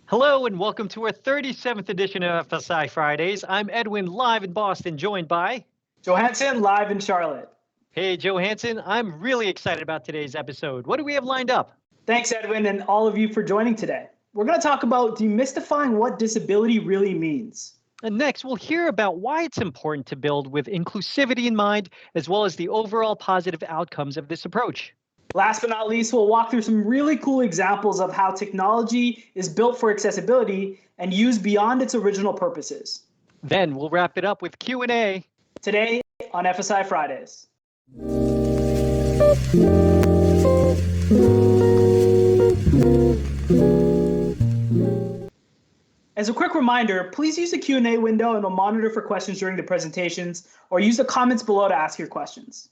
Hello and welcome to our 37th edition of FSI Fridays. I'm Edwin, live in Boston, joined by Johansson, live in Charlotte. Hey, Johansson. I'm really excited about today's episode. What do we have lined up? Thanks, Edwin, and all of you for joining today. We're going to talk about demystifying what disability really means. And next, we'll hear about why it's important to build with inclusivity in mind, as well as the overall positive outcomes of this approach. Last but not least, we'll walk through some really cool examples of how technology is built for accessibility and used beyond its original purposes. Then we'll wrap it up with Q&A. Today on FSI Fridays. As a quick reminder, please use the Q&A window and we'll monitor for questions during the presentations, or use the comments below to ask your questions.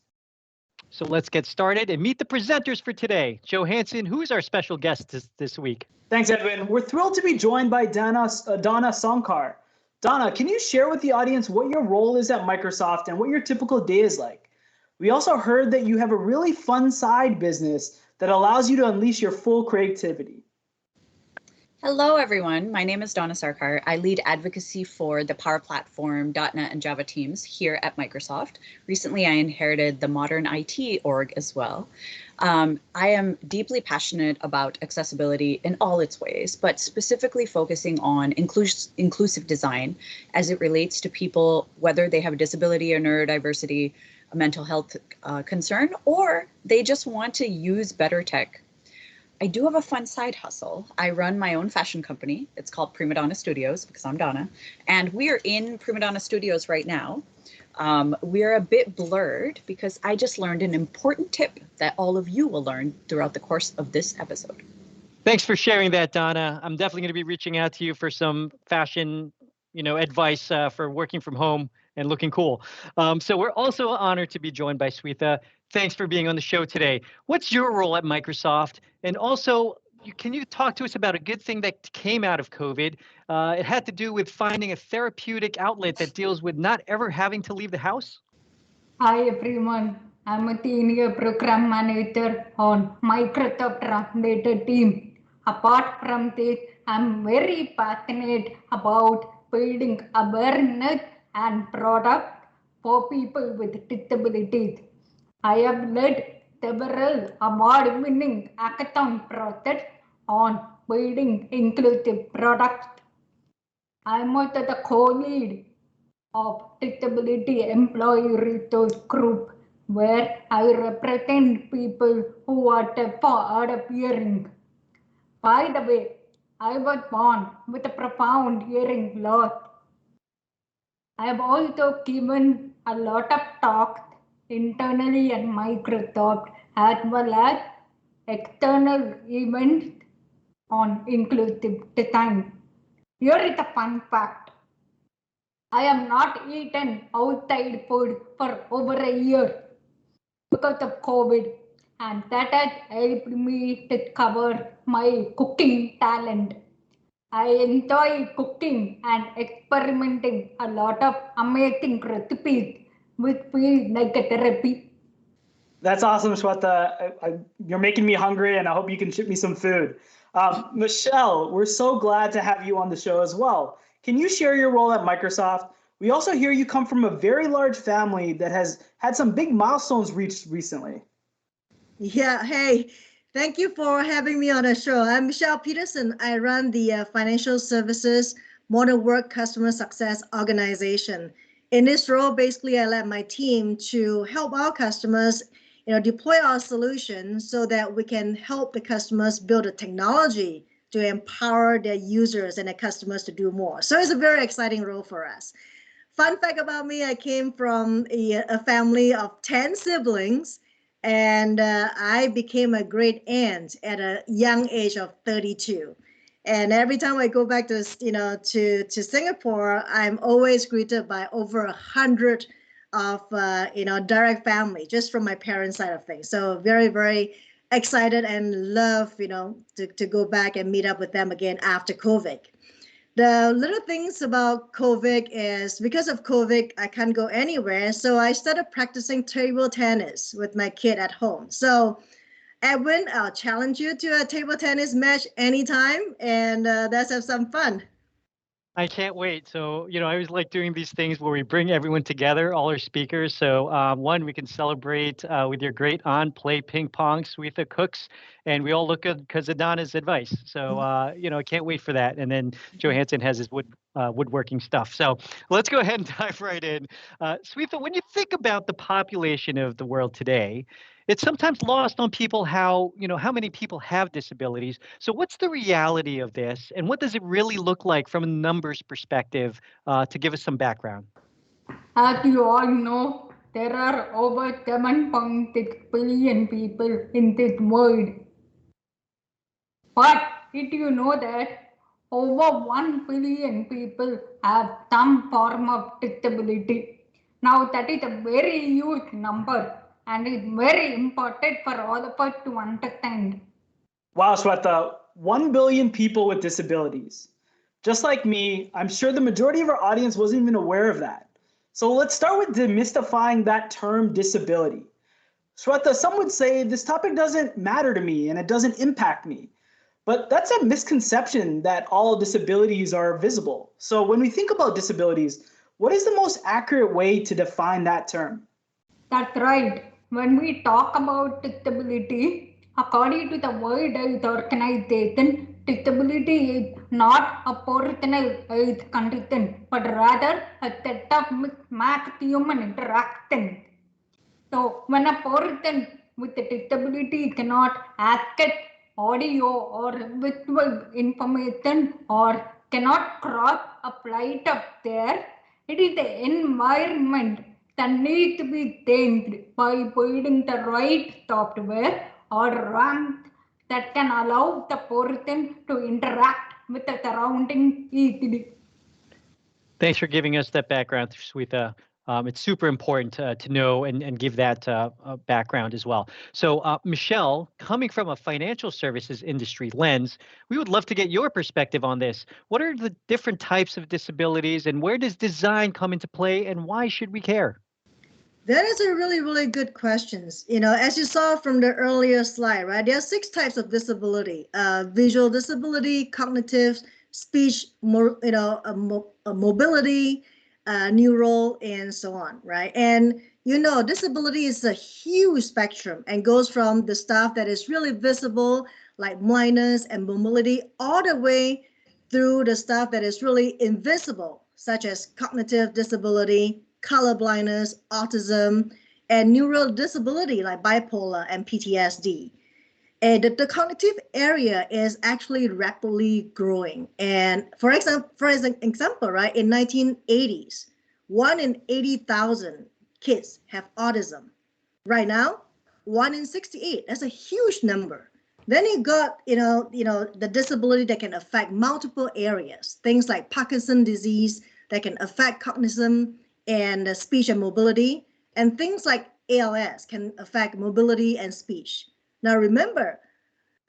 So let's get started and meet the presenters for today. Johansson, who is our special guest this week? Thanks, Edwin. We're thrilled to be joined by Dona Sarkar. Dona, can you share with the audience what your role is at Microsoft and what your typical day is like? We also heard that you have a really fun side business that allows you to unleash your full creativity. Hello, everyone. My name is Dona Sarkar. I lead advocacy for the Power Platform, .NET, and Java teams here at Microsoft. Recently, I inherited the modern IT org as well. I am deeply passionate about accessibility in all its ways, but specifically focusing on inclusive design as it relates to people, whether they have a disability or neurodiversity, a mental health concern, or they just want to use better tech. I do have a fun side hustle. I run my own fashion company. It's called Prima Donna Studios because I'm Donna. And we are in Prima Donna Studios right now. We're a bit blurred because I just learned an important tip that all of you will learn throughout the course of this episode. Thanks for sharing that, Donna. I'm definitely going to be reaching out to you for some fashion, advice for working from home and looking cool. So we're also honored to be joined by Swetha. Thanks for being on the show today. What's your role at Microsoft? And also, can you talk to us about a good thing that came out of COVID? It had to do with finding a therapeutic outlet that deals with not ever having to leave the house. Hi everyone, I'm a senior program manager on Microsoft Translator team. Apart from this, I'm very passionate about building awareness and product for people with disabilities. I have led several award-winning hackathon projects on building inclusive products. I'm also the co-lead of Disability Employee Resource Group, where I represent people who are deaf or hard of hearing. By the way, I was born with a profound hearing loss. I have also given a lot of talks internally at Microsoft as well as external events on inclusive design. Here is a fun fact. I have not eaten outside food for over a year because of COVID, and that has helped me discover my cooking talent. I enjoy cooking and experimenting a lot of amazing recipes, which feel like a therapy. That's awesome, Swetha. You're making me hungry, and I hope you can ship me some food. Michelle, we're so glad to have you on the show as well. Can you share your role at Microsoft? We also hear you come from a very large family that has had some big milestones reached recently. Yeah, hey, thank you for having me on the show. I'm Michelle Peterson. I run the Financial Services Modern Work Customer Success Organization. In this role, basically, I led my team to help our customers deploy our solution so that we can help the customers build a technology to empower their users and their customers to do more. So it's a very exciting role for us. Fun fact about me, I came from a family of 10 siblings, and I became a great aunt at a young age of 32. And every time I go back to Singapore, I'm always greeted by over 100 of direct family just from my parents' side of things. So very, very excited and love to go back and meet up with them again after COVID. The little things about COVID is because of COVID, I can't go anywhere. So I started practicing table tennis with my kid at home. So Edwin, I'll challenge you to a table tennis match anytime, and let's have some fun. I can't wait. So, I always like doing these things where we bring everyone together, all our speakers. So, one, we can celebrate with your great aunt, play ping pong, Swetha cooks, and we all look good because of Dona's advice. So, I can't wait for that. And then Johansson has his woodworking stuff. So, let's go ahead and dive right in. Swetha, when you think about the population of the world today, it's sometimes lost on people how many people have disabilities. So what's the reality of this, and what does it really look like from a numbers perspective, to give us some background? As you all know, there are over 7.6 billion people in this world. But did you know that over 1 billion people have some form of disability? Now that is a very huge number, and it's very important for all of us to understand. Wow, Swetha, 1 billion people with disabilities. Just like me, I'm sure the majority of our audience wasn't even aware of that. So let's start with demystifying that term disability. Swetha, some would say this topic doesn't matter to me and it doesn't impact me. But that's a misconception that all disabilities are visible. So when we think about disabilities, what is the most accurate way to define that term? That's right. When we talk about disability, according to the World Health Organization, disability is not a personal health condition, but rather a set of mismatched human interactions. So when a person with a disability cannot access audio or visual information or cannot cross a flight of stairs, it is the environment that needs to be changed by building the right software or ramps that can allow the person to interact with the surroundings easily. Thanks for giving us that background, Swetha. It's super important to know and give that background as well. So, Michelle, coming from a financial services industry lens, we would love to get your perspective on this. What are the different types of disabilities, and where does design come into play, and why should we care? That is a really, really good question. As you saw from the earlier slide, right? There are 6 types of disability: visual disability, cognitive, speech, mobility, neural, and so on, right? And disability is a huge spectrum and goes from the stuff that is really visible, like blindness and mobility, all the way through the stuff that is really invisible, such as cognitive disability, color blindness, autism, and neural disability like bipolar and PTSD. And the cognitive area is actually rapidly growing. And for example, right, in 1980s, 1 in 80,000 kids have autism. Right now, 1 in 68. That's a huge number. Then you got, the disability that can affect multiple areas, things like Parkinson's disease that can affect cognition and speech and mobility, and things like ALS can affect mobility and speech. Now remember,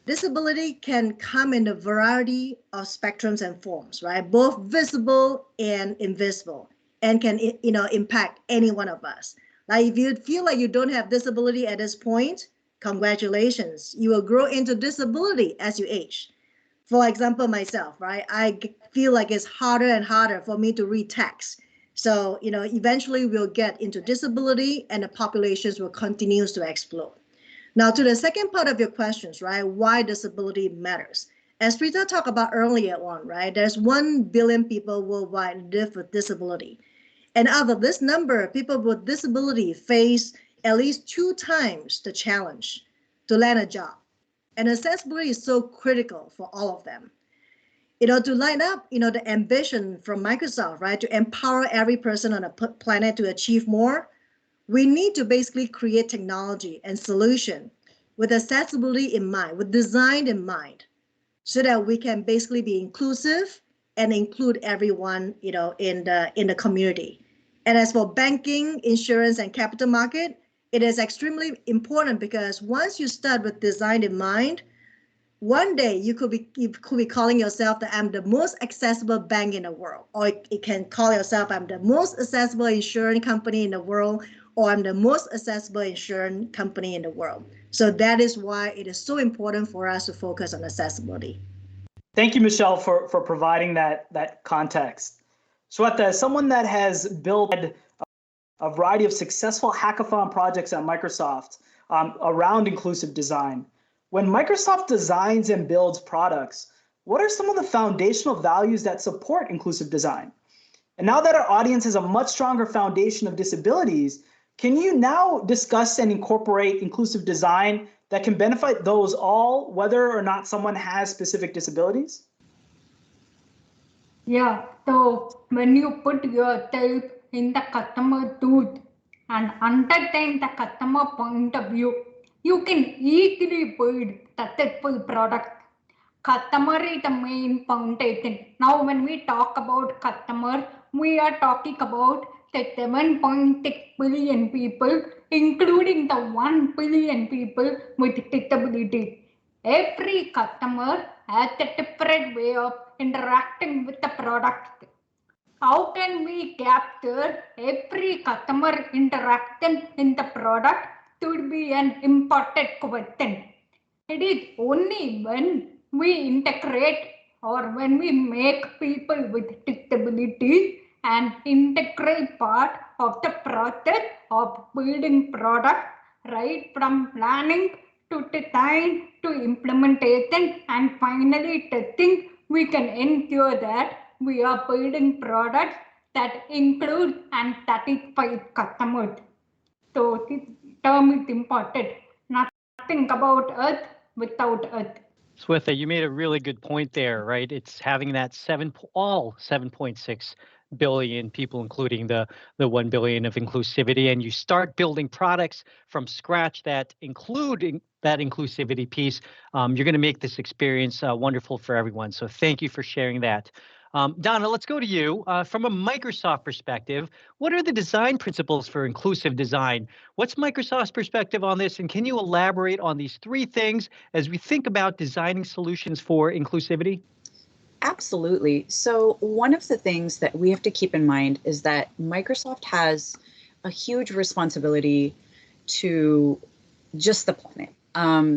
disability can come in a variety of spectrums and forms, right? Both visible and invisible, and can impact any one of us. Like if you feel like you don't have disability at this point, congratulations, you will grow into disability as you age. For example, myself, right? I feel like it's harder and harder for me to read text. So, eventually we'll get into disability and the populations will continue to explode. Now, to the second part of your questions, right? Why disability matters. As Rita talked about earlier on, right? There's 1 billion people worldwide live with disability. And out of this number, people with disability face at least 2 times the challenge to land a job. And accessibility is so critical for all of them. To line up, the ambition from Microsoft, right, to empower every person on the planet to achieve more, we need to basically create technology and solution with accessibility in mind, with design in mind, so that we can basically be inclusive and include everyone, in the community. And as for banking, insurance, and capital market, it is extremely important because once you start with design in mind, one day you could be calling yourself that I'm the most accessible bank in the world, or it can call yourself I'm the most accessible insurance company in the world, or I'm the most accessible insurance company in the world. So that is why it is so important for us to focus on accessibility. Thank you, Michelle, for providing that context. Swetha, as someone that has built a variety of successful hackathon projects at Microsoft around inclusive design, when Microsoft designs and builds products, what are some of the foundational values that support inclusive design? And now that our audience has a much stronger foundation of disabilities, can you now discuss and incorporate inclusive design that can benefit those all, whether or not someone has specific disabilities? Yeah, so when you put yourself in the customer tooth and understand the customer point of view, you can easily build successful product. Customer is the main foundation. Now, when we talk about customer, we are talking about the 7.6 billion people, including the 1 billion people with disabilities. Every customer has a different way of interacting with the product. How can we capture every customer interaction in the product should be an important question. It is only when we integrate or when we make people with disabilities an integral part of the process of building product, right from planning to design to implementation and finally testing, we can ensure that we are building products that include and satisfy customers. So this term is important. Nothing about us without us. Swetha, you made a really good point there, right? It's having that all 7.6 billion people, including the 1 billion of inclusivity, and you start building products from scratch that include that inclusivity piece. You're going to make this experience wonderful for everyone. So thank you for sharing that. Dona, let's go to you. From a Microsoft perspective, what are the design principles for inclusive design? What's Microsoft's perspective on this? And can you elaborate on these three things as we think about designing solutions for inclusivity? Absolutely. So one of the things that we have to keep in mind is that Microsoft has a huge responsibility to just the planet.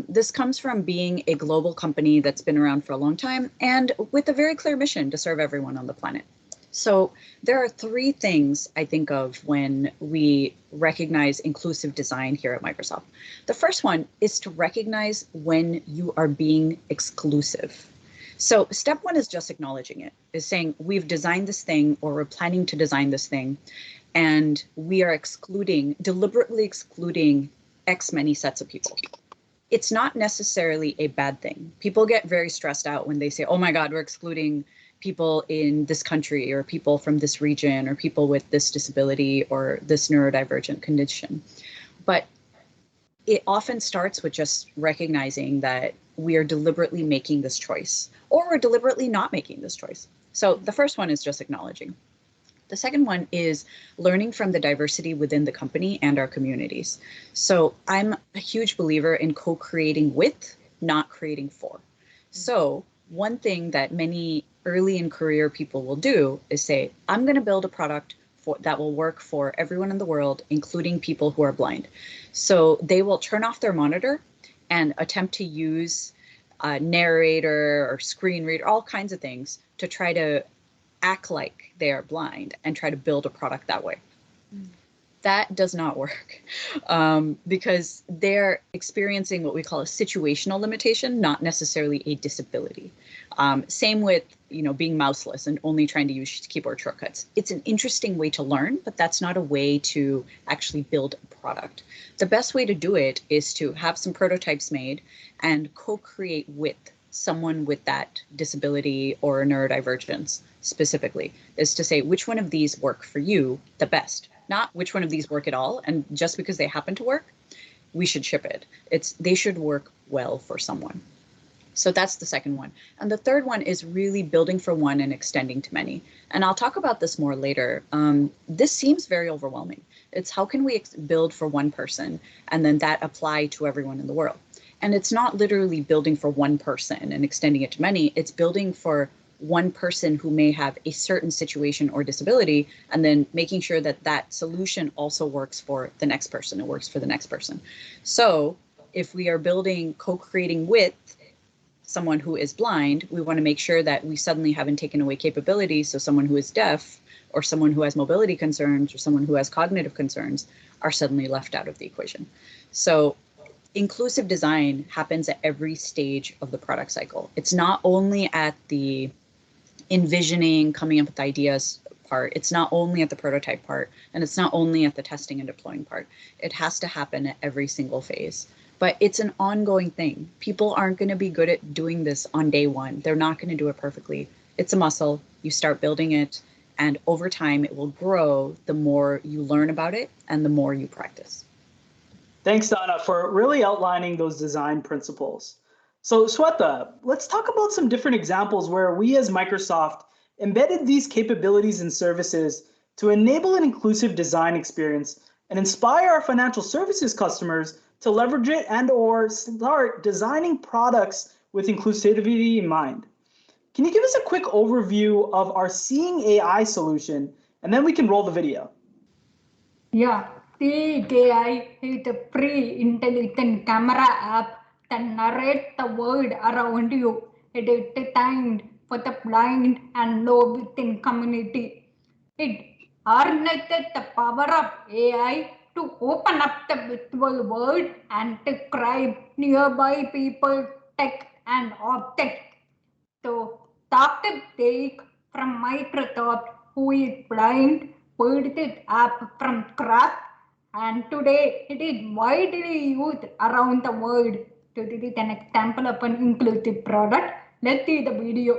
This comes from being a global company that's been around for a long time and with a very clear mission to serve everyone on the planet. So there are three things I think of when we recognize inclusive design here at Microsoft. The first one is to recognize when you are being exclusive. So step one is just acknowledging it, is saying we've designed this thing or we're planning to design this thing and we are deliberately excluding X many sets of people. It's not necessarily a bad thing. People get very stressed out when they say, oh my God, we're excluding people in this country or people from this region or people with this disability or this neurodivergent condition. But it often starts with just recognizing that we are deliberately making this choice or we're deliberately not making this choice. So the first one is just acknowledging. The second one is learning from the diversity within the company and our communities. So I'm a huge believer in co-creating with, not creating for. So one thing that many early in career people will do is say, I'm going to build a product that will work for everyone in the world, including people who are blind. So they will turn off their monitor and attempt to use a narrator or screen reader, all kinds of things to try to act like they are blind and try to build a product that way. That does not work because they're experiencing what we call a situational limitation, not necessarily a disability. Same with, being mouseless and only trying to use keyboard shortcuts. It's an interesting way to learn, but that's not a way to actually build a product. The best way to do it is to have some prototypes made and co-create with someone with that disability or neurodivergence specifically, is to say which one of these work for you the best, not which one of these work at all. And just because they happen to work, we should ship it. They should work well for someone. So that's the second one. And the third one is really building for one and extending to many. And I'll talk about this more later. This seems very overwhelming. It's how can we build for one person and then that apply to everyone in the world? And it's not literally building for one person and extending it to many. It's building for one person who may have a certain situation or disability, and then making sure that that solution also works for the next person, it works for the next person. So if we are building, co-creating with someone who is blind, we want to make sure that we suddenly haven't taken away capabilities. So someone who is deaf or someone who has mobility concerns or someone who has cognitive concerns are suddenly left out of the equation. So inclusive design happens at every stage of the product cycle. It's not only at the envisioning, coming up with ideas part, it's not only at the prototype part, and it's not only at the testing and deploying part. It has to happen at every single phase. But it's an ongoing thing. People aren't going to be good at doing this on day one. They're not going to do it perfectly. It's a muscle. You start building it, and over time it will grow the more you learn about it and the more you practice. Thanks, Dona, for really outlining those design principles. So Swetha, let's talk about some different examples where we as Microsoft embedded these capabilities and services to enable an inclusive design experience and inspire our financial services customers to leverage it and or start designing products with inclusivity in mind. Can you give us a quick overview of our Seeing AI solution, and then we can roll the video? Yeah, Seeing AI is a free intelligent camera app that narrates the world around you. It is designed for the blind and low vision community. It harnesses the power of AI to open up the visual world and describe nearby people, text, and objects. So, Dr. Jake from Microsoft, who is blind, built this app from scratch, and today it is widely used around the world. So, this is an example of an inclusive product. Let's see the video.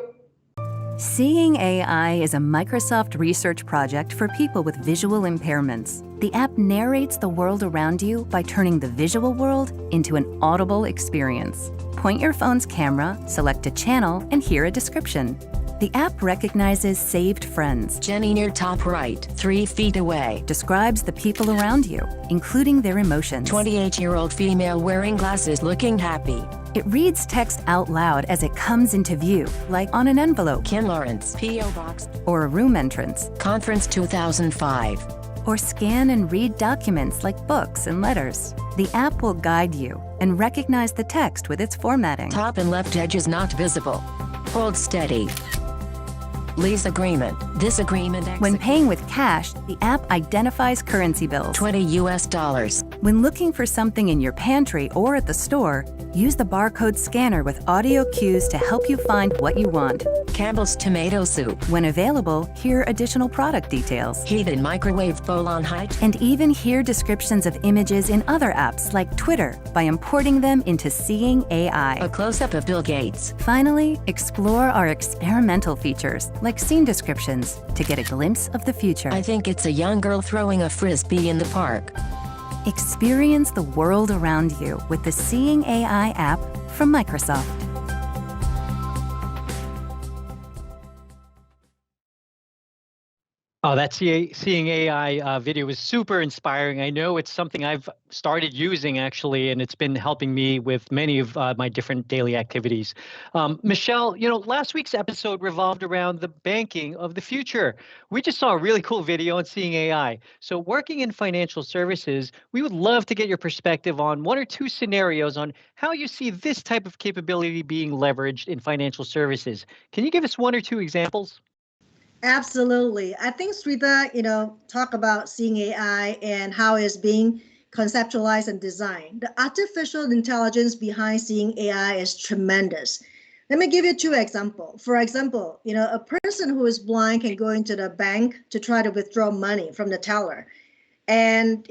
Seeing AI is a Microsoft research project for people with visual impairments. The app narrates the world around you by turning the visual world into an audible experience. Point your phone's camera, select a channel, and hear a description. The app recognizes saved friends. Jenny near top right, 3 feet away. Describes the people around you, including their emotions. 28-year-old female wearing glasses looking happy. It reads text out loud as it comes into view, like on an envelope. Kim Lawrence, P.O. Box. Or a room entrance. Conference 2005. Or scan and read documents like books and letters. The app will guide you and recognize the text with its formatting. Top and left edge is not visible. Hold steady. Lease agreement. This agreement When paying with cash, the app identifies currency bills. $20. When looking for something in your pantry or at the store, use the barcode scanner with audio cues to help you find what you want. Campbell's tomato soup. When available, hear additional product details. Heated microwave bowl on height. And even hear descriptions of images in other apps like Twitter by importing them into Seeing AI. A close-up of Bill Gates. Finally, explore our experimental features like scene descriptions to get a glimpse of the future. I think it's a young girl throwing a frisbee in the park. Experience the world around you with the Seeing AI app from Microsoft. Oh, that Seeing AI video was super inspiring. I know it's something I've started using actually, and it's been helping me with many of my different daily activities. Michelle, last week's episode revolved around the banking of the future. We just saw a really cool video on Seeing AI. So working in financial services, we would love to get your perspective on 1 or 2 scenarios on how you see this type of capability being leveraged in financial services. Can you give us 1 or 2 examples? Absolutely. I think Swetha, talk about Seeing AI and how it's being conceptualized and designed. The artificial intelligence behind Seeing AI is tremendous. Let me give you 2 examples. For example, a person who is blind can go into the bank to try to withdraw money from the teller and,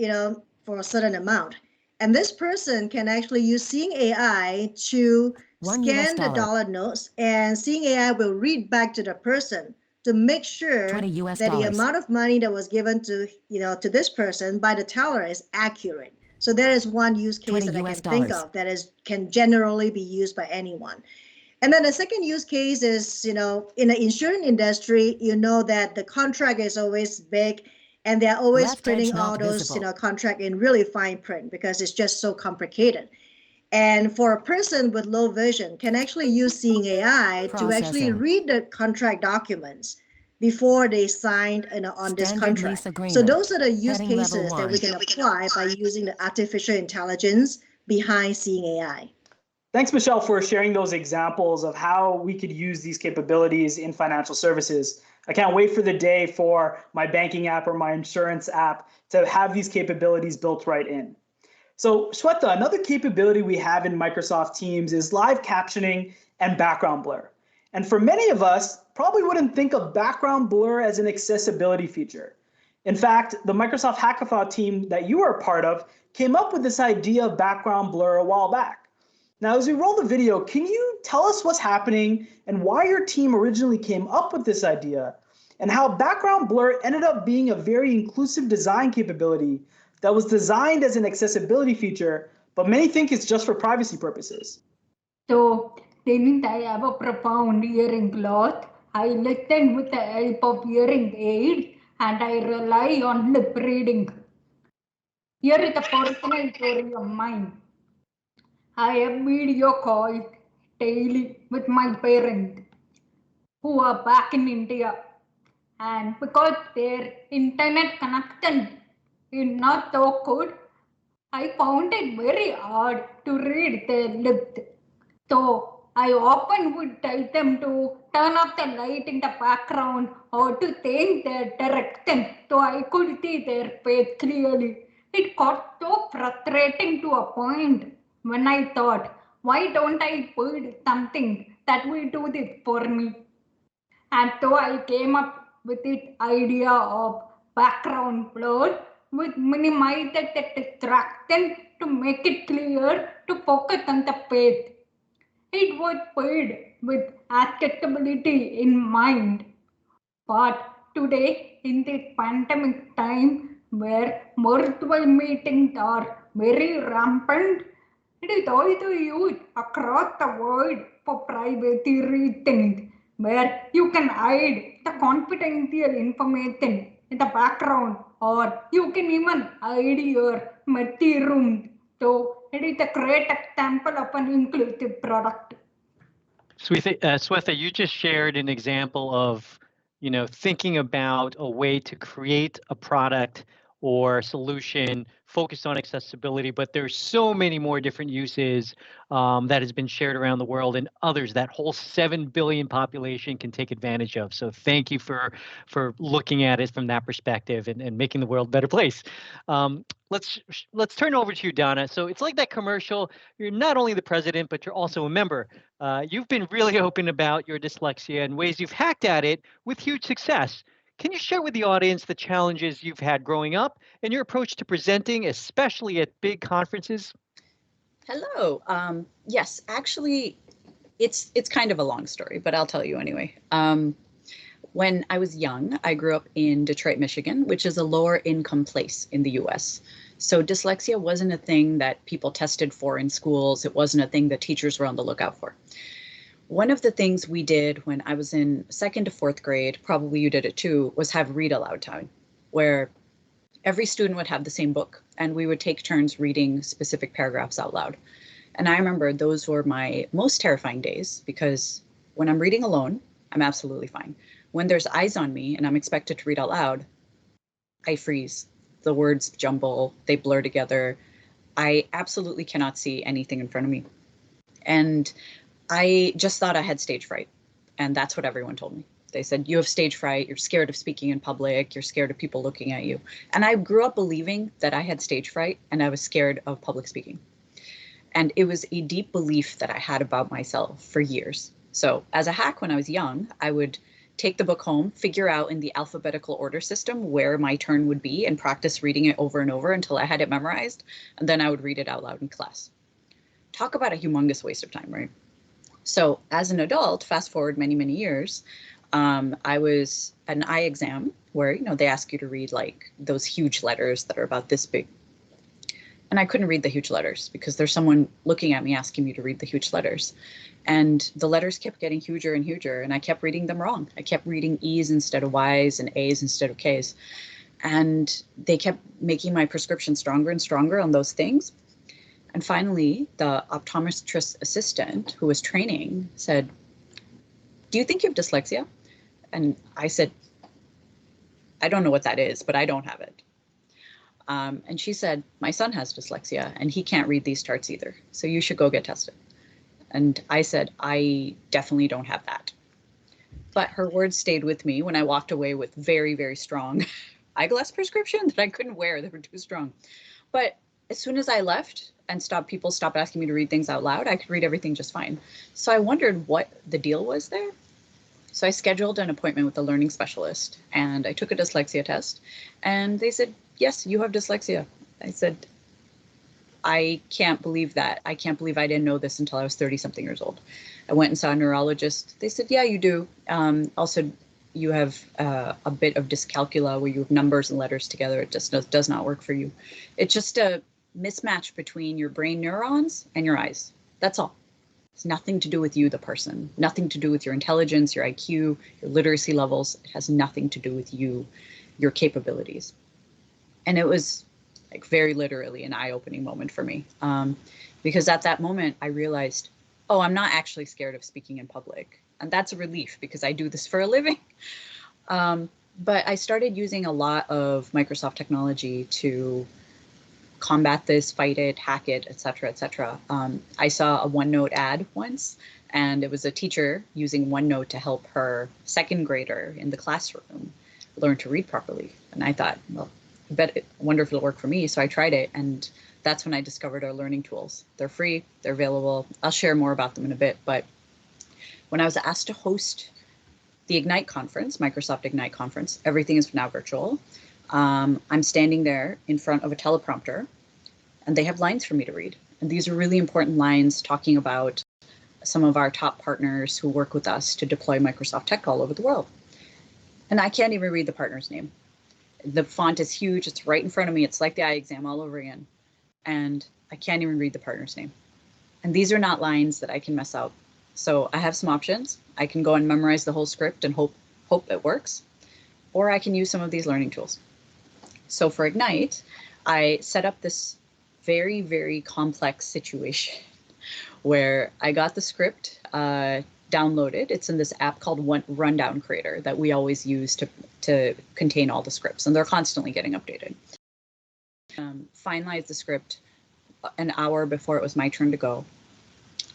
for a certain amount. And this person can actually use Seeing AI to scan the dollar notes, and Seeing AI will read back to the person to make sure that the amount of money that was given to, to this person by the teller is accurate. So there is one use case that I can think of that can generally be used by anyone. And then the second use case is, in the insurance industry, that the contract is always big and they're always printing all those, contract in really fine print because it's just so complicated. And for a person with low vision can actually use Seeing AI to actually Processing. read the contract documents before they signed on this Standard contract. lease agreement. So those are the use Heading level cases that we 1. can apply by using the artificial intelligence behind Seeing AI. Thanks, Michelle, for sharing those examples of how we could use these capabilities in financial services. I can't wait for the day for my banking app or my insurance app to have these capabilities built right in. So, Swetha, another capability we have in Microsoft Teams is live captioning and background blur. And for many of us, probably wouldn't think of background blur as an accessibility feature. In fact, the Microsoft Hackathon team that you are a part of came up with this idea of background blur a while back. Now, as we roll the video, can you tell us what's happening and why your team originally came up with this idea and how background blur ended up being a very inclusive design capability that was designed as an accessibility feature, but many think it's just for privacy purposes? So, didn't I have a profound hearing loss? I listen with the help of hearing aids and I rely on lip reading. Here is a personal story of mine. I have video calls daily with my parents who are back in India. And because their internet connection is not so good, I found it very hard to read their lips. So I often would tell them to turn off the light in the background or to change their direction so I could see their face clearly. It got so frustrating to a point when I thought, why don't I build something that will do this for me? And so I came up with this idea of background blur, which minimized the distraction to make it clear to focus on the face. It was built with accessibility in mind. But today, in this pandemic time where virtual meetings are very rampant, it is also used across the world for privacy reasons, where you can hide the confidential information in the background, or you can even hide your messy rooms. So it is a great example of an inclusive product. Swetha, you just shared an example of, thinking about a way to create a product or solution focused on accessibility, but there's so many more different uses that has been shared around the world and others that whole 7 billion population can take advantage of. So thank you for looking at it from that perspective and making the world a better place. Let's turn over to you, Dona. So it's like that commercial. You're not only the president, but you're also a member. You've been really open about your dyslexia and ways you've hacked at it with huge success. Can you share with the audience the challenges you've had growing up and your approach to presenting, especially at big conferences? Hello. Yes, actually, it's kind of a long story, but I'll tell you anyway. When I was young, I grew up in Detroit, Michigan, which is a lower income place in the US. So dyslexia wasn't a thing that people tested for in schools. It wasn't a thing that teachers were on the lookout for. One of the things we did when I was in 2nd to 4th grade, probably you did it too, was have read aloud time, where every student would have the same book and we would take turns reading specific paragraphs out loud. And I remember those were my most terrifying days because when I'm reading alone, I'm absolutely fine. When there's eyes on me and I'm expected to read out loud, I freeze. The words jumble, they blur together. I absolutely cannot see anything in front of me. And I just thought I had stage fright. And that's what everyone told me. They said, you have stage fright, you're scared of speaking in public, you're scared of people looking at you. And I grew up believing that I had stage fright and I was scared of public speaking. And it was a deep belief that I had about myself for years. So as a hack, when I was young, I would take the book home, figure out in the alphabetical order system where my turn would be and practice reading it over and over until I had it memorized. And then I would read it out loud in class. Talk about a humongous waste of time, right? So as an adult, fast forward many, many years, I was at an eye exam where, they ask you to read like those huge letters that are about this big. And I couldn't read the huge letters because there's someone looking at me asking me to read the huge letters. And the letters kept getting huger and huger, and I kept reading them wrong. I kept reading E's instead of Y's and A's instead of K's. And they kept making my prescription stronger and stronger on those things. And finally, the optometrist assistant who was training said, "Do you think you have dyslexia?" And I said, "I don't know what that is, but I don't have it." And she said, "My son has dyslexia and he can't read these charts either. So you should go get tested." And I said, "I definitely don't have that." But her words stayed with me when I walked away with very, very strong eyeglass prescription that I couldn't wear. They were too strong. But as soon as I left and people stopped asking me to read things out loud, I could read everything just fine. So I wondered what the deal was there. So I scheduled an appointment with a learning specialist and I took a dyslexia test and they said, "Yes, you have dyslexia." I said, "I can't believe that. I can't believe I didn't know this until I was 30 something years old." I went and saw a neurologist. They said, "Yeah, you do. Also, you have a bit of dyscalculia where you have numbers and letters together. It just does not work for you. It's just a mismatch between your brain neurons and your eyes. That's all. It's nothing to do with you, the person, nothing to do with your intelligence, your IQ, your literacy levels. It has nothing to do with you, your capabilities." And it was like very literally an eye-opening moment for me. Because at that moment I realized, oh, I'm not actually scared of speaking in public. And that's a relief because I do this for a living. But I started using a lot of Microsoft technology to combat this, fight it, hack it, et cetera, et cetera. I saw a OneNote ad once, and it was a teacher using OneNote to help her second grader in the classroom learn to read properly. And I thought, well, I wonder if it'll work for me. So I tried it, and that's when I discovered our learning tools. They're free, they're available. I'll share more about them in a bit. But when I was asked to host the Ignite conference, Microsoft Ignite conference, everything is now virtual. I'm standing there in front of a teleprompter, and they have lines for me to read. And these are really important lines talking about some of our top partners who work with us to deploy Microsoft tech all over the world. And I can't even read the partner's name. The font is huge. It's right in front of me. It's like the eye exam all over again. And I can't even read the partner's name. And these are not lines that I can mess up. So I have some options. I can go and memorize the whole script and hope it works. Or I can use some of these learning tools. So for Ignite, I set up this very, very complex situation where I got the script downloaded. It's in this app called Rundown Creator that we always use to contain all the scripts, and they're constantly getting updated. Finalized the script an hour before it was my turn to go.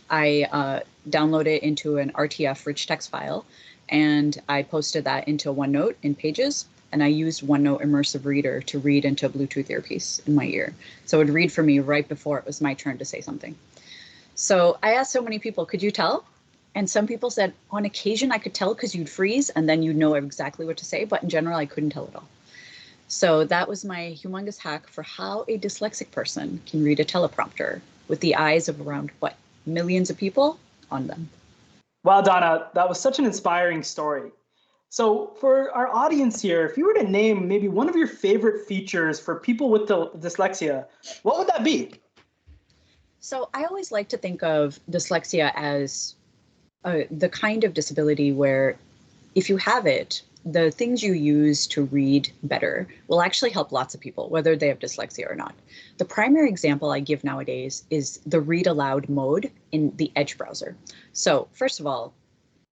I downloaded it into an RTF rich text file, and I posted that into OneNote in Pages, and I used OneNote Immersive Reader to read into a Bluetooth earpiece in my ear. So it would read for me right before it was my turn to say something. So I asked so many people, could you tell? And some people said, on occasion I could tell because you'd freeze and then you'd know exactly what to say, but in general, I couldn't tell at all. So that was my humongous hack for how a dyslexic person can read a teleprompter with the eyes of around, what, millions of people on them. Wow, Dona, that was such an inspiring story. So for our audience here, if you were to name maybe one of your favorite features for people with dyslexia, what would that be? So I always like to think of dyslexia as the kind of disability where if you have it, the things you use to read better will actually help lots of people, whether they have dyslexia or not. The primary example I give nowadays is the read aloud mode in the Edge browser. So first of all,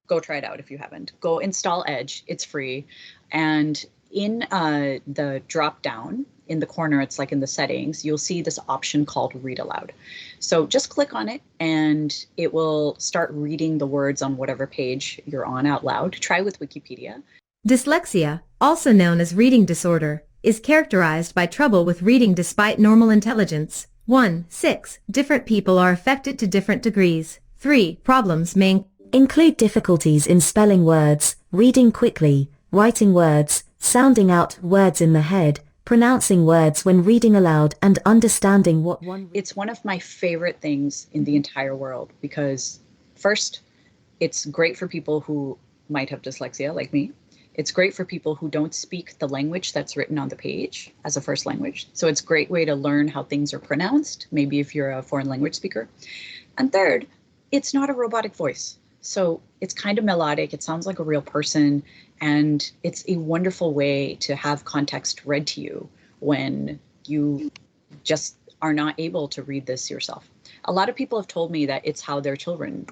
go try it out if you haven't. Go install Edge, it's free. And in the drop down in the corner, it's like in the settings, you'll see this option called read aloud. So just click on it and it will start reading the words on whatever page you're on out loud. Try with Wikipedia. Dyslexia, also known as reading disorder, is characterized by trouble with reading despite normal intelligence. 1. 6. Different people are affected to different degrees. 3. Problems may include difficulties in spelling words, reading quickly, writing words, sounding out words in the head, pronouncing words when reading aloud, and understanding what one... It's one of my favorite things in the entire world because, first, it's great for people who might have dyslexia, like me. It's great for people who don't speak the language that's written on the page as a first language. So it's a great way to learn how things are pronounced, maybe if you're a foreign language speaker. And third, it's not a robotic voice. So it's kind of melodic, it sounds like a real person, and it's a wonderful way to have context read to you when you just are not able to read this yourself. A lot of people have told me that it's how their children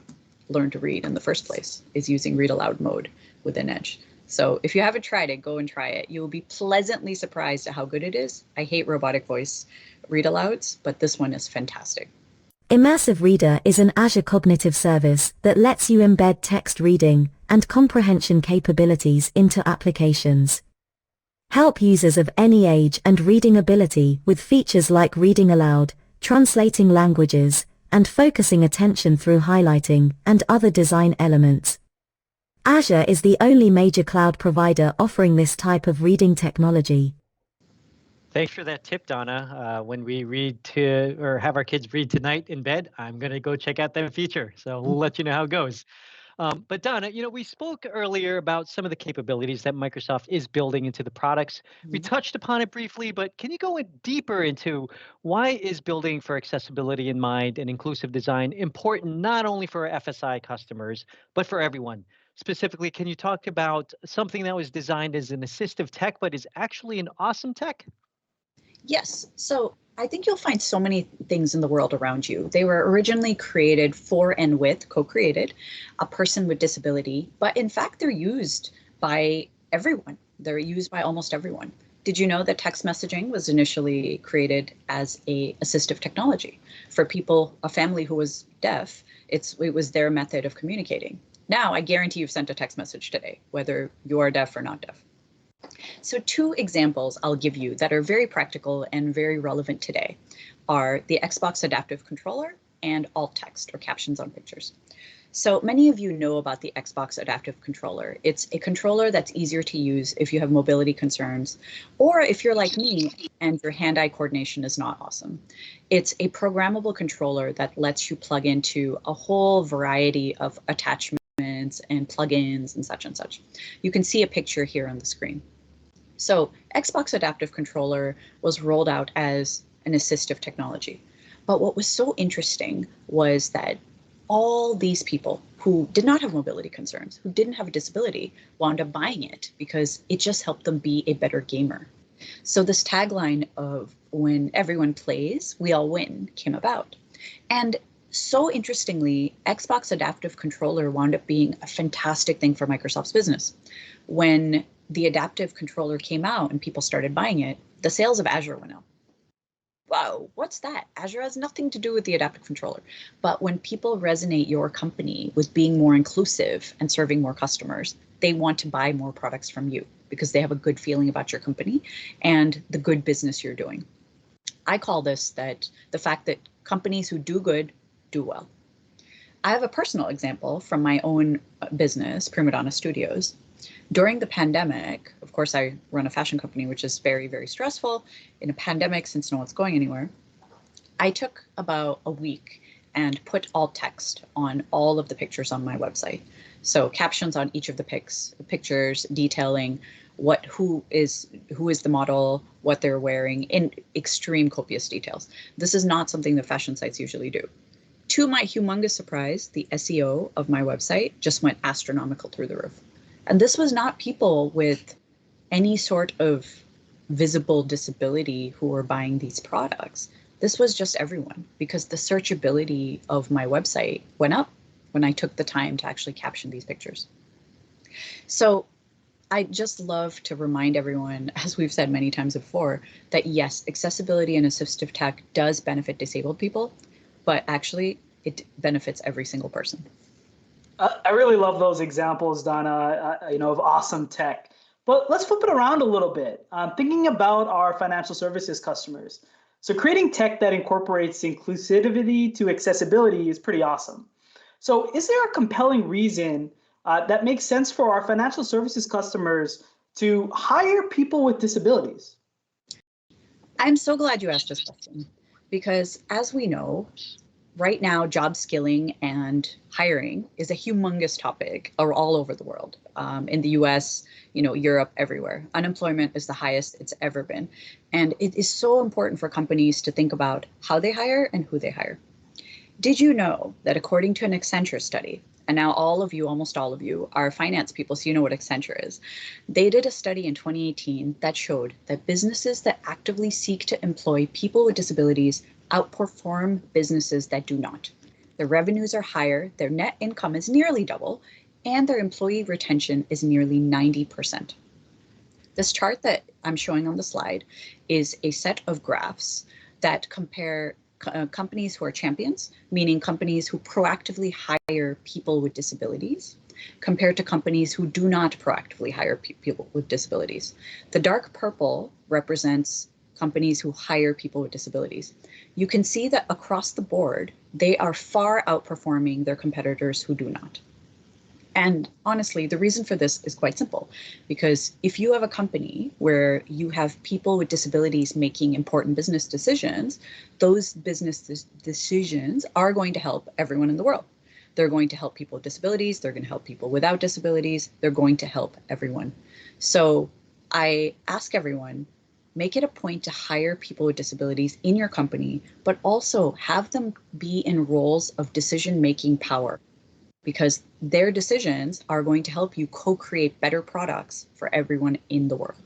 learn to read in the first place, is using read aloud mode within Edge. So if you haven't tried it, go and try it. You will be pleasantly surprised at how good it is. I hate robotic voice read alouds, but this one is fantastic. Immersive Reader is an Azure cognitive service that lets you embed text reading and comprehension capabilities into applications. Help users of any age and reading ability with features like reading aloud, translating languages, and focusing attention through highlighting and other design elements. Azure is the only major cloud provider offering this type of reading technology. Thanks for that tip, Donna. When we read to or have our kids read tonight in bed, I'm going to go check out that feature. So we'll let you know how it goes. But Donna, we spoke earlier about some of the capabilities that Microsoft is building into the products. We touched upon it briefly, but can you go deeper into why is building for accessibility in mind and inclusive design important not only for FSI customers, but for everyone? Specifically, can you talk about something that was designed as an assistive tech, but is actually an awesome tech? Yes. So I think you'll find so many things in the world around you. They were originally created for and with, co-created, a person with disability, but in fact, they're used by everyone. They're used by almost everyone. Did you know that text messaging was initially created as a assistive technology for people, a family who was deaf? It was their method of communicating. Now, I guarantee you've sent a text message today, whether you are deaf or not deaf. So 2 examples I'll give you that are very practical and very relevant today are the Xbox Adaptive Controller and alt text or captions on pictures. So many of you know about the Xbox Adaptive Controller. It's a controller that's easier to use if you have mobility concerns, or if you're like me and your hand-eye coordination is not awesome. It's a programmable controller that lets you plug into a whole variety of attachments and plugins and such and such. You can see a picture here on the screen. So Xbox Adaptive Controller was rolled out as an assistive technology. But what was so interesting was that all these people who did not have mobility concerns, who didn't have a disability, wound up buying it because it just helped them be a better gamer. So this tagline of when everyone plays, we all win came about. And so interestingly, Xbox Adaptive Controller wound up being a fantastic thing for Microsoft's business. When the adaptive controller came out and people started buying it, the sales of Azure went up. Whoa, what's that? Azure has nothing to do with the adaptive controller. But when people resonate your company with being more inclusive and serving more customers, they want to buy more products from you because they have a good feeling about your company and the good business you're doing. I call this that the fact that companies who do good do well. I have a personal example from my own business, Prima Donna Studios. During the pandemic, of course, I run a fashion company, which is very, very stressful. In a pandemic, since no one's going anywhere, I took about a week and put alt text on all of the pictures on my website. So captions on each of the pictures detailing who is the model, what they're wearing in extreme copious details. This is not something that fashion sites usually do. To my humongous surprise, the SEO of my website just went astronomical through the roof. And this was not people with any sort of visible disability who were buying these products. This was just everyone, because the searchability of my website went up when I took the time to actually caption these pictures. So I just love to remind everyone, as we've said many times before, that yes, accessibility and assistive tech does benefit disabled people, but actually it benefits every single person. I really love those examples, Donna, of awesome tech. But let's flip it around a little bit. Thinking about our financial services customers. So creating tech that incorporates inclusivity to accessibility is pretty awesome. So is there a compelling reason that makes sense for our financial services customers to hire people with disabilities? I'm so glad you asked this question, because as we know, right now, job skilling and hiring is a humongous topic all over the world. In the US, Europe, everywhere. Unemployment is the highest it's ever been. And it is so important for companies to think about how they hire and who they hire. Did you know that according to an Accenture study, and now almost all of you are finance people, so you know what Accenture is. They did a study in 2018 that showed that businesses that actively seek to employ people with disabilities outperform businesses that do not. Their revenues are higher, their net income is nearly double, and their employee retention is nearly 90%. This chart that I'm showing on the slide is a set of graphs that compare companies who are champions, meaning companies who proactively hire people with disabilities, compared to companies who do not proactively hire people with disabilities. The dark purple represents companies who hire people with disabilities. You can see that across the board, they are far outperforming their competitors who do not. And honestly, the reason for this is quite simple, because if you have a company where you have people with disabilities making important business decisions, those business decisions are going to help everyone in the world. They're going to help people with disabilities. They're going to help people without disabilities. They're going to help everyone. So I ask everyone, make it a point to hire people with disabilities in your company, but also have them be in roles of decision-making power, because their decisions are going to help you co-create better products for everyone in the world.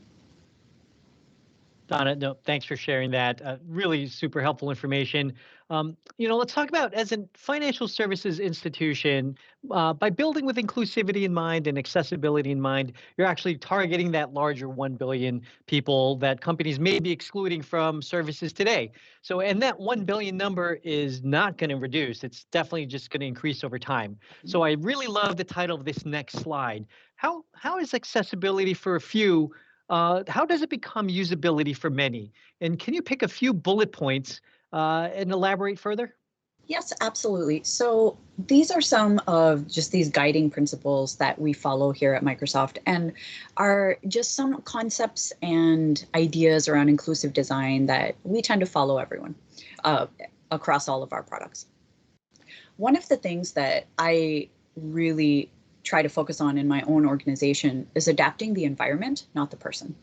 Donna, no, thanks for sharing that. Really super helpful information. Let's talk about, as a financial services institution, by building with inclusivity in mind and accessibility in mind, you're actually targeting that larger 1 billion people that companies may be excluding from services today. So, and that 1 billion number is not going to reduce. It's definitely just going to increase over time. So I really love the title of this next slide. How is accessibility for a few how does it become usability for many? And can you pick a few bullet points and elaborate further? Yes, absolutely. So these are some of just these guiding principles that we follow here at Microsoft, and are just some concepts and ideas around inclusive design that we tend to follow everyone across all of our products. One of the things that I really try to focus on in my own organization is adapting the environment, not the person.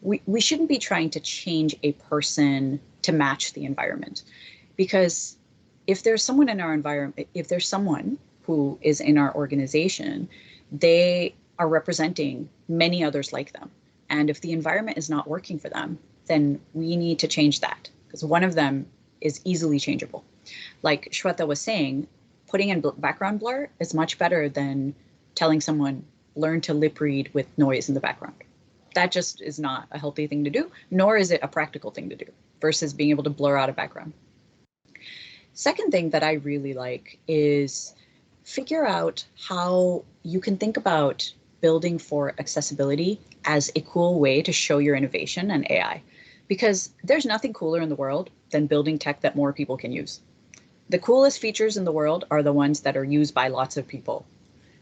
We shouldn't be trying to change a person to match the environment, because if there's someone in our environment, if there's someone who is in our organization, they are representing many others like them. And if the environment is not working for them, then we need to change that, because one of them is easily changeable. Like Swetha was saying, putting in background blur is much better than telling someone, learn to lip read with noise in the background. That just is not a healthy thing to do, nor is it a practical thing to do, versus being able to blur out a background. Second thing that I really like is figure out how you can think about building for accessibility as a cool way to show your innovation and AI, because there's nothing cooler in the world than building tech that more people can use. The coolest features in the world are the ones that are used by lots of people.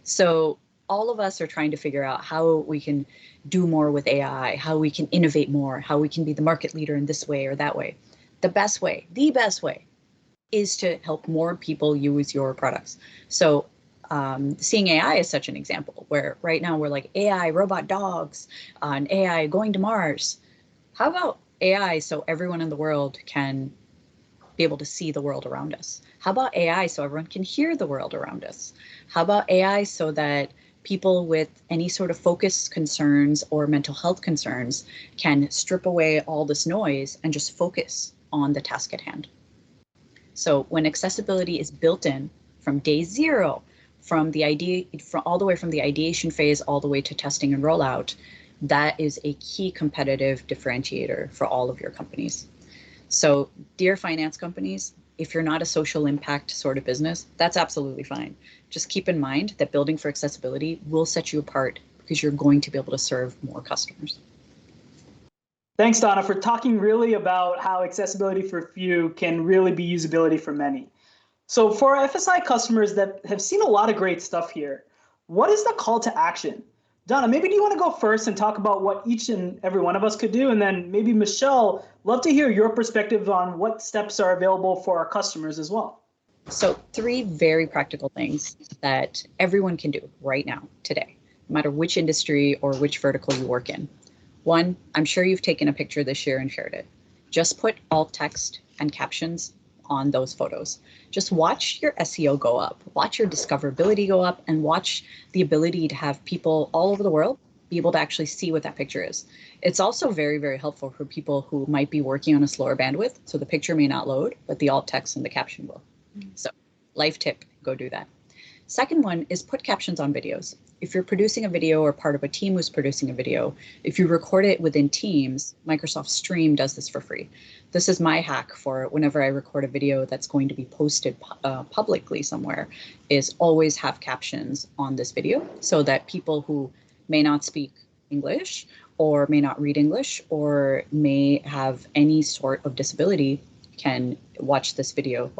So all of us are trying to figure out how we can do more with AI, how we can innovate more, how we can be the market leader in this way or that way. The best way is to help more people use your products. So seeing AI is such an example, where right now we're like AI, robot dogs, and AI going to Mars. How about AI so everyone in the world can be able to see the world around us? How about AI so everyone can hear the world around us? How about AI so that people with any sort of focus concerns or mental health concerns can strip away all this noise and just focus on the task at hand? So when accessibility is built in from day zero, from the idea, all the way from the ideation phase all the way to testing and rollout, that is a key competitive differentiator for all of your companies. So dear finance companies, if you're not a social impact sort of business, that's absolutely fine. Just keep in mind that building for accessibility will set you apart, because you're going to be able to serve more customers. Thanks, Donna, for talking really about how accessibility for few can really be usability for many. So for FSI customers that have seen a lot of great stuff here, what is the call to action? Donna, maybe do you want to go first and talk about what each and every one of us could do? And then maybe Michelle, love to hear your perspective on what steps are available for our customers as well. So 3 very practical things that everyone can do right now, today, no matter which industry or which vertical you work in. 1, I'm sure you've taken a picture this year and shared it. Just put alt text and captions on those photos. Just watch your SEO go up, watch your discoverability go up, and watch the ability to have people all over the world be able to actually see what that picture is. It's also very, very helpful for people who might be working on a slower bandwidth. So the picture may not load, but the alt text and the caption will. So life tip, go do that. Second one is put captions on videos. If you're producing a video or part of a team who's producing a video, if you record it within Teams, Microsoft Stream does this for free. This is my hack for whenever I record a video that's going to be posted publicly somewhere, is always have captions on this video so that people who may not speak English or may not read English or may have any sort of disability can watch this video.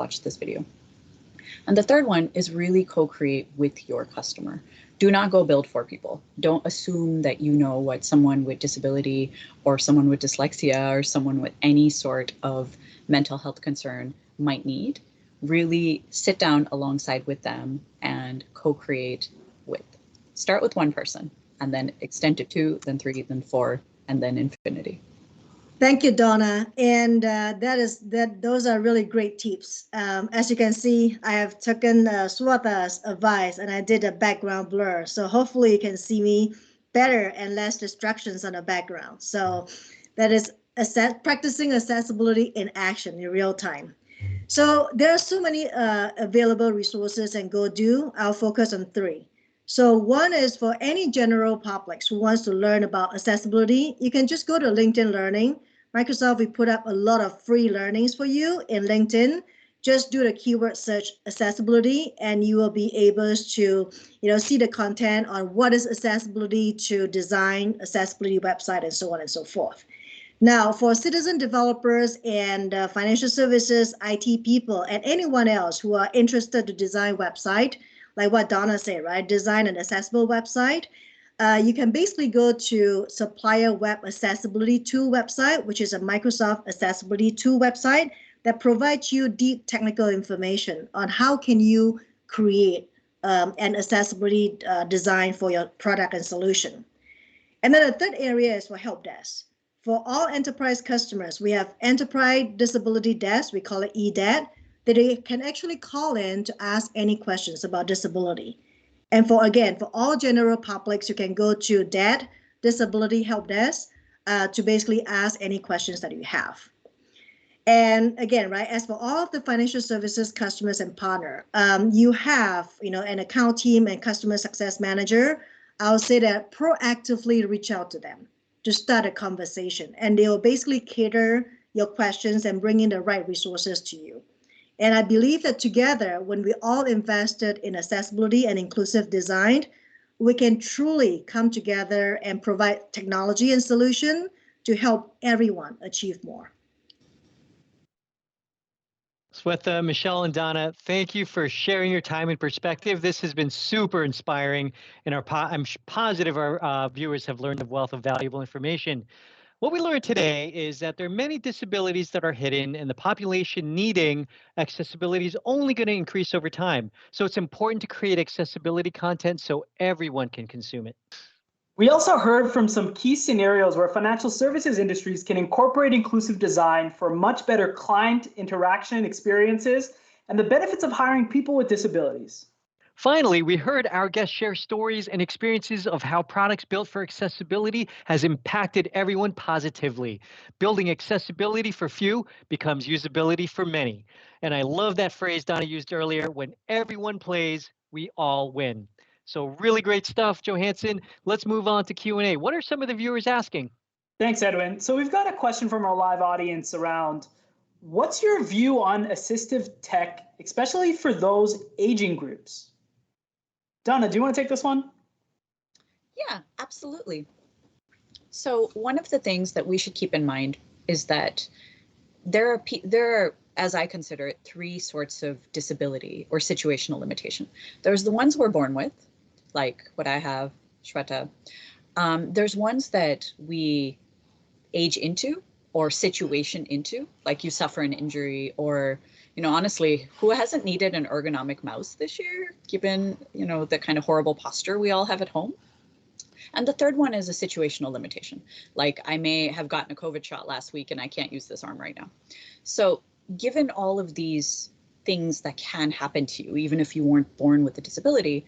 And the third one is really co-create with your customer. Do not go build for people. Don't assume that you know what someone with disability or someone with dyslexia or someone with any sort of mental health concern might need. Really sit down alongside with them and co-create with. Start with one person and then extend to 2, then 3, then 4, and then infinity. Thank you, Dona. And those are really great tips. As you can see, I have taken Swetha's advice and I did a background blur. So hopefully you can see me better and less distractions on the background. So that is practicing accessibility in action in real time. So there are so many available resources and go do. I'll focus on 3. So one is for any general public who wants to learn about accessibility, you can just go to LinkedIn Learning. Microsoft, we put up a lot of free learnings for you in LinkedIn. Just do the keyword search accessibility and you will be able to, see the content on what is accessibility to design, accessibility website, and so on and so forth. Now, for citizen developers and financial services, IT people, and anyone else who are interested to design website, like what Dona said, right? Design an accessible website. You can basically go to Supplier Web Accessibility Tool website, which is a Microsoft Accessibility Tool website that provides you deep technical information on how can you create an accessibility design for your product and solution. And then the third area is for help desk. For all enterprise customers, we have Enterprise Disability Desk, we call it EDAD, that they can actually call in to ask any questions about disability. And for all general publics, you can go to DAD, Disability Help Desk, to basically ask any questions that you have. And again, right, as for all of the financial services customers and partner, you have, an account team and customer success manager. I'll say that proactively reach out to them to start a conversation, and they will basically cater your questions and bring in the right resources to you. And I believe that together, when we all invested in accessibility and inclusive design, we can truly come together and provide technology and solution to help everyone achieve more. Swetha, Michelle, and Dona, thank you for sharing your time and perspective. This has been super inspiring, and I'm positive our viewers have learned a wealth of valuable information. What we learned today is that there are many disabilities that are hidden, and the population needing accessibility is only going to increase over time. So it's important to create accessibility content so everyone can consume it. We also heard from some key scenarios where financial services industries can incorporate inclusive design for much better client interaction experiences and the benefits of hiring people with disabilities. Finally, we heard our guests share stories and experiences of how products built for accessibility has impacted everyone positively. Building accessibility for few becomes usability for many. And I love that phrase Dona used earlier, when everyone plays, we all win. So really great stuff, Johansson. Let's move on to Q&A. What are some of the viewers asking? Thanks, Edwin. So we've got a question from our live audience around, what's your view on assistive tech, especially for those aging groups? Dona, do you want to take this one? Yeah, absolutely. So one of the things that we should keep in mind is that there are, as I consider it, 3 sorts of disability or situational limitation. There's the ones we're born with, like what I have, Swetha. There's ones that we age into or situation into, like you suffer an injury, or, honestly, who hasn't needed an ergonomic mouse this year, given, the kind of horrible posture we all have at home? And the third one is a situational limitation. Like I may have gotten a COVID shot last week and I can't use this arm right now. So given all of these things that can happen to you, even if you weren't born with a disability,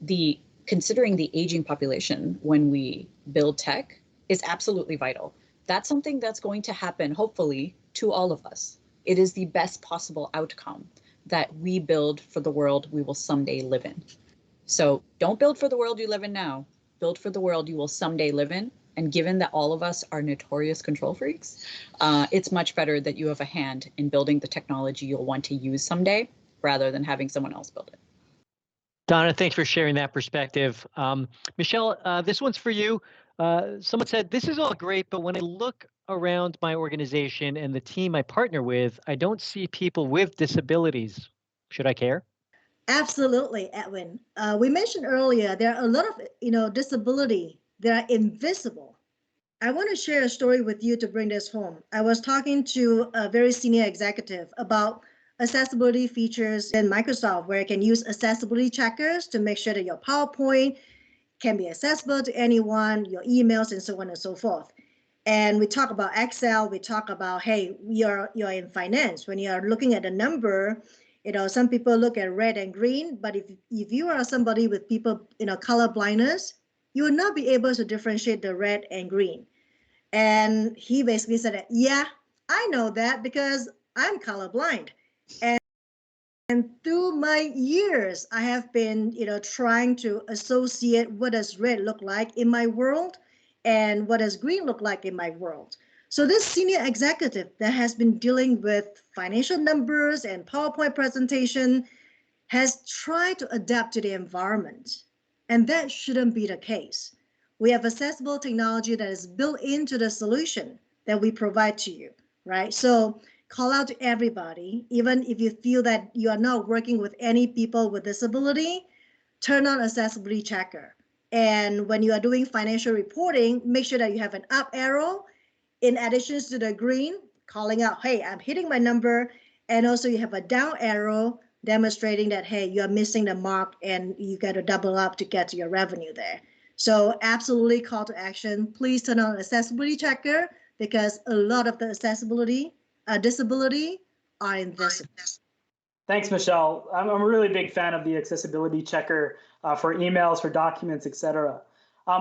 the considering the aging population when we build tech is absolutely vital. That's something that's going to happen, hopefully, to all of us. It is the best possible outcome that we build for the world we will someday live in. So don't build for the world you live in now, build for the world you will someday live in. And given that all of us are notorious control freaks, it's much better that you have a hand in building the technology you'll want to use someday rather than having someone else build it. Dona, thanks for sharing that perspective. Michelle, this one's for you. Someone said, this is all great, but when I look around my organization and the team I partner with, I don't see people with disabilities. Should I care? Absolutely, Edwin. We mentioned earlier, there are a lot of disability that are invisible. I want to share a story with you to bring this home. I was talking to a very senior executive about accessibility features in Microsoft, where you can use accessibility checkers to make sure that your PowerPoint can be accessible to anyone, your emails, and so on and so forth. And we talk about Excel. We talk about, hey, you're in finance. When you're looking at a number, some people look at red and green, but if you are somebody with people, color blindness, you will not be able to differentiate the red and green. And he basically said that, yeah, I know that because I'm colorblind. And through my years, I have been, trying to associate what does red look like in my world and what does green look like in my world. So this senior executive that has been dealing with financial numbers and PowerPoint presentation has tried to adapt to the environment. And that shouldn't be the case. We have accessible technology that is built into the solution that we provide to you, right? So call out to everybody, even if you feel that you are not working with any people with disability, turn on accessibility checker. And when you are doing financial reporting, make sure that you have an up arrow in addition to the green, calling out, hey, I'm hitting my number. And also you have a down arrow demonstrating that, hey, you're missing the mark and you got to double up to get to your revenue there. So absolutely call to action. Please turn on accessibility checker because a lot of the disability are invisible. Thanks, Michelle. I'm a really big fan of the accessibility checker for emails, for documents, etc.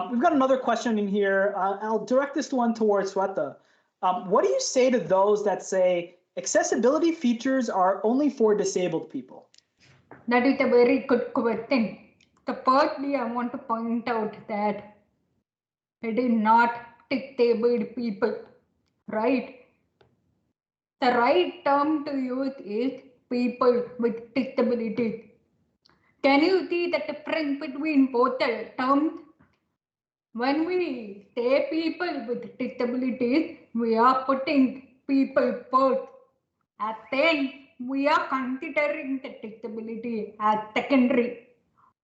We've got another question in here. I'll direct this one towards Swetha. What do you say to those that say accessibility features are only for disabled people? That is a very good question. So firstly, I want to point out that it is not disabled people, right? The right term to use is people with disabilities. Can you see the difference between both the terms? When we say people with disabilities, we are putting people first. And then we are considering the disability as secondary.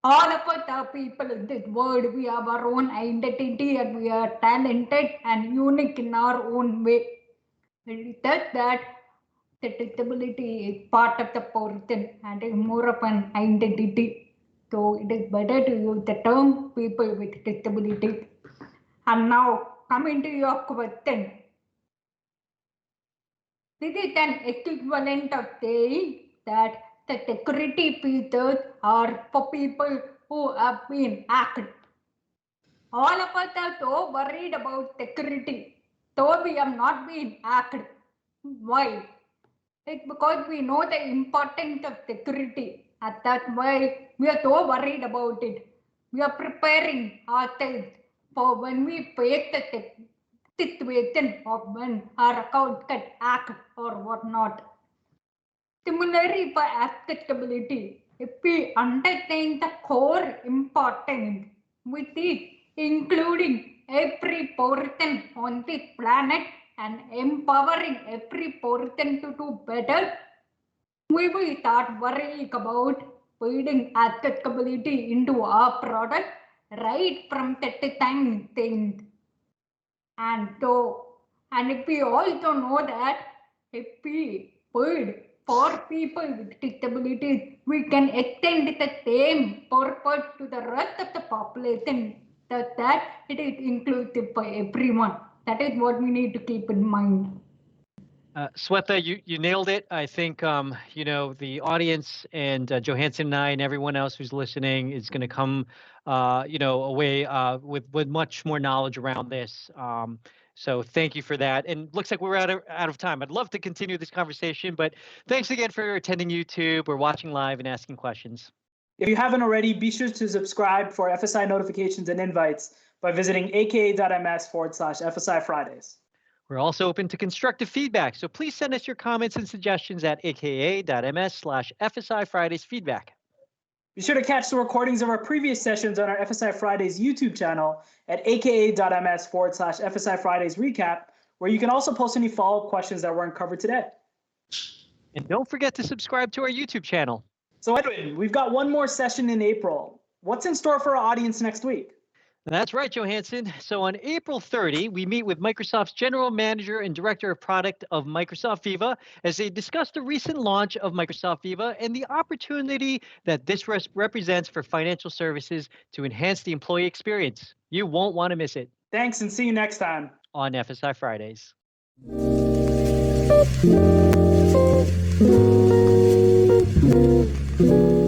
All of us are people in this world. We have our own identity and we are talented and unique in our own way. It does that the disability is part of the person and is more of an identity. So it is better to use the term people with disabilities. And now coming to your question. This is an equivalent of saying that the security features are for people who have been hacked. All of us are so worried about security, though we have not been hacked. Why? It's because we know the importance of security, and that's why we are so worried about it. We are preparing ourselves for when we face the situation of when our account get hacked or whatnot. Similarly, for accessibility, if we understand the core importance, which is including every person on this planet and empowering every person to do better, we will start worrying about building accessibility into our product right from the design stage. And if we also know that if we build for people with disabilities, we can extend the same purpose to the rest of the population, that it is inclusive for everyone. That is what we need to keep in mind. Swetha, you nailed it. I think the audience and Johansson and I and everyone else who's listening is going to come away with much more knowledge around this. So thank you for that. And looks like we're out of time. I'd love to continue this conversation, but thanks again for attending YouTube or watching live and asking questions. If you haven't already, be sure to subscribe for FSI notifications and invites by visiting aka.ms/FSI Fridays. We're also open to constructive feedback, so please send us your comments and suggestions at aka.ms/FSI Fridays feedback. Be sure to catch the recordings of our previous sessions on our FSI Fridays YouTube channel at aka.ms/FSI Fridays recap, where you can also post any follow-up questions that weren't covered today. And don't forget to subscribe to our YouTube channel. So Edwin, we've got one more session in April. What's in store for our audience next week? That's right, Johansson. So on April 30, we meet with Microsoft's General Manager and Director of Product of Microsoft Viva as they discuss the recent launch of Microsoft Viva and the opportunity that this represents for financial services to enhance the employee experience. You won't want to miss it. Thanks, and see you next time on FSI Fridays. Thank you.